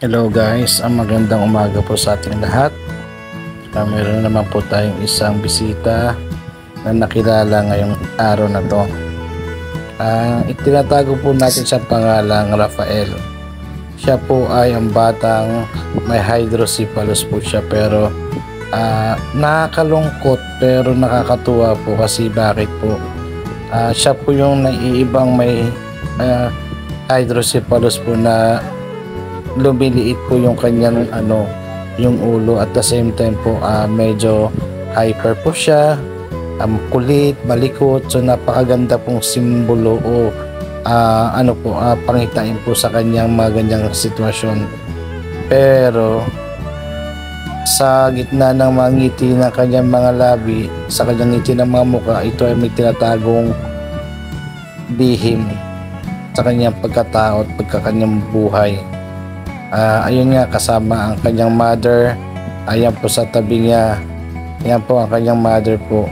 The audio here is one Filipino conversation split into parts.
Hello guys, ang magandang umaga po sa ating lahat. Meron naman po tayong isang bisita na nakilala ngayong araw na to. Itinatago po natin sa pangalang Rafael. Siya po ay ang batang may hydrocephalus po siya, pero nakakalungkot pero nakakatuwa po kasi bakit po? Siya po yung naiibang may hydrocephalus po na lumiliit po yung kanyang yung ulo, at the same time po medyo hyper po siya, kulit, malikot. So napakaganda pong simbolo o pangitain po sa kanyang mga ganyang sitwasyon. Pero sa gitna ng mga ngiti ng kanyang mga labi, sa kanyang ngiti ng mga mukha, ito ay may tinatagong lihim sa kanyang pagkatao at pagkakanyang buhay. Ayun nga, kasama ang kanyang mother. Ayan po sa tabi niya, ayan po ang kanyang mother po.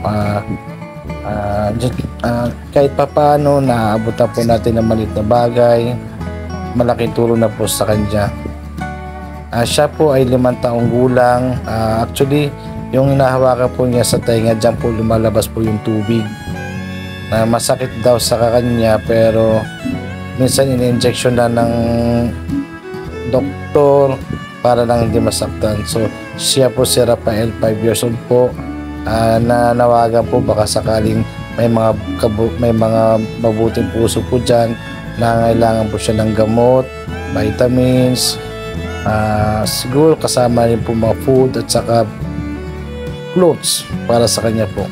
Kahit papaano naaabutan po natin ng maliit na bagay, malaking tulong na po sa kanya. Siya po ay 5 taong gulang. Actually, yung hinahawakan po niya sa tainga, dyan po lumalabas po yung tubig. Masakit daw sa kanya, pero minsan in-injection na ng doktor para lang hindi masaktan. So siya po si Rafael, 5 years old po. Nanawagan po baka sakaling may mga mabuting puso po dyan na kailangan po siya ng gamot, vitamins, siguro kasama rin po mga food at saka clothes para sa kanya po.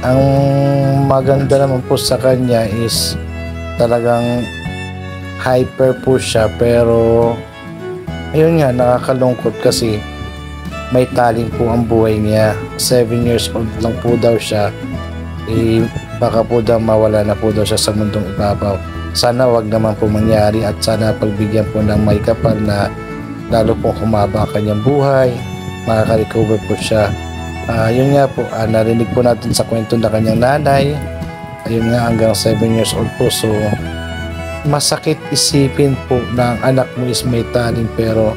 Ang maganda naman po sa kanya is talagang hyper po siya, pero ayun nga, nakakalungkot kasi may taling po ang buhay niya. 7 years old lang po daw siya, baka po daw mawala na po daw siya sa mundong ibabaw. Sana wag naman po mangyari, at sana pagbigyan po ng may kapal na lalo po humaba ang kanyang buhay, makaka-recover po siya. Yun nga po, narinig po natin sa kwento na kanyang nanay. Ayun nga, hanggang 7 years old po. So masakit isipin po na ang anak mo is may taling, pero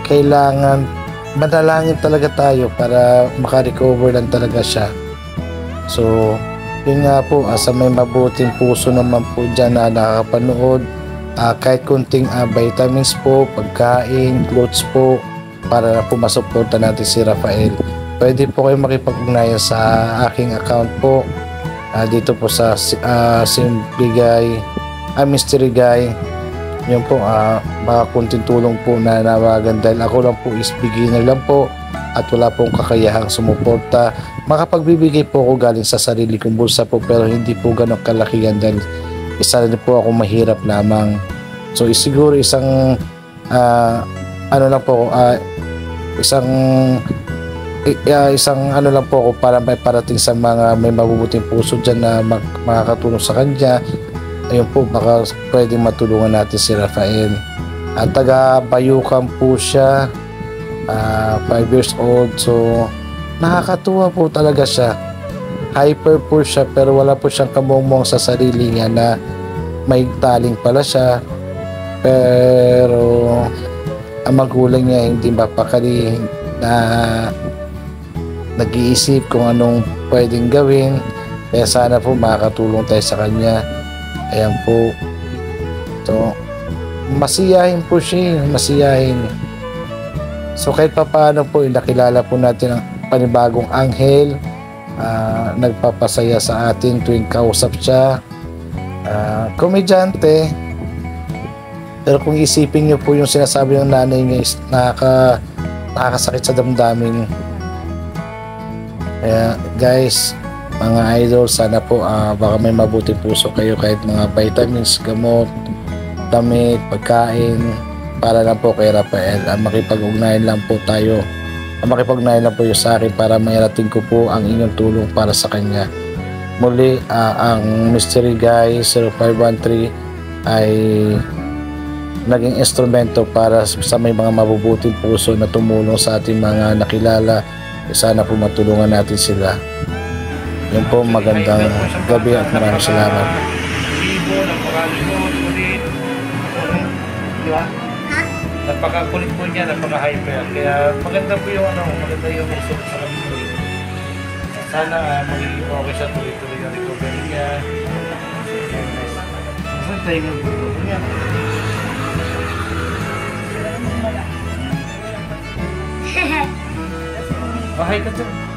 kailangan manalangin talaga tayo para makarecover lang talaga siya. So yun nga po, sa may mabuting puso naman po dyan na nakakapanood, kahit kunting vitamins po, pagkain, clothes po, para po masuporta natin si Rafael, pwede po kayo makipag-ugnayan sa aking account po. Dito po sa Simple Guy, Mystery Guy. Yun po, baka kunting tulong po na nawagan, dahil ako lang po is beginner lang po at wala pong kakayahang sumuporta. Makapagbibigay po ako galing sa sarili kong bulsa po, pero hindi po ganong kalakihan dahil isa rin po ako mahirap lamang. So siguro isang lang po ako para may parating sa mga may mabubuting puso dyan na makakatulong sa kanya. Ayun po, baka pwedeng matulungan natin si Rafael. Taga Bayukan po siya, 5 years old. So nakakatuwa po talaga siya. Hyper po siya, pero wala po siyang kamumong sa sarili niya na may taling pala siya. Pero ang magulang niya hindi mapakali na nag-iisip kung anong pwedeng gawin. Kaya sana po makakatulong tayo sa kanya. Ayan po. So masiyahin po siya, masiyahin. So kahit papaano po, nakilala po natin ang panibagong anghel, nagpapasaya sa atin tuwing kausap siya. Komedyante, pero kung isipin niyo po yung sinasabi ng nanay niya is nakakasakit sa damdamin. Kaya guys, mga idol, sana po baka may mabuting puso kayo, kahit mga vitamins, gamot, damit, pagkain, para lang po kay Rafael. Makipag-ugnayan lang po tayo, makipag-ugnayan lang po yung sa akin para mayarating ko po ang inyong tulong para sa kanya. Muli, ang Mystery Guy 0513 ay naging instrumento para sa may mga mabubuting puso na tumulong sa ating mga nakilala. Sana po matulungan natin sila. Yun po, magandang gabi at maraming salamat. Napaka-kulit po niya, napaka-hyper. Kaya maganda po yung maganda yung result sa kanila. Sana magiging okay sa tuloy-tuloy yung recovery niya. Saan tayo magbuto niya? Bahay ka dyan.